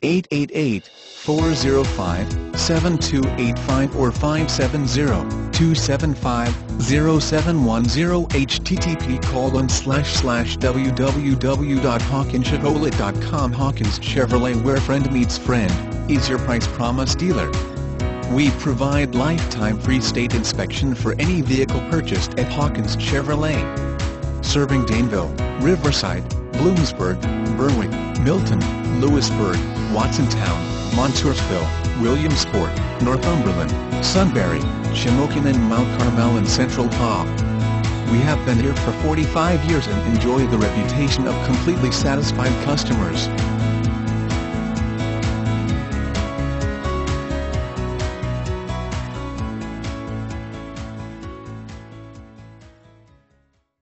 888-405-7285 or 570-275-0710. http://www.hawkinschevrolet.com. Hawkins Chevrolet, where friend meets friend, is your price promise dealer. We provide lifetime free state inspection for any vehicle purchased at Hawkins Chevrolet. Serving Danville, Riverside, Bloomsburg, Berwick, Milton, Lewisburg, Watsontown, Montoursville, Williamsport, Northumberland, Sunbury, Shamokin and Mount Carmel and Central PA. We have been here for 45 years and enjoy the reputation of completely satisfied customers.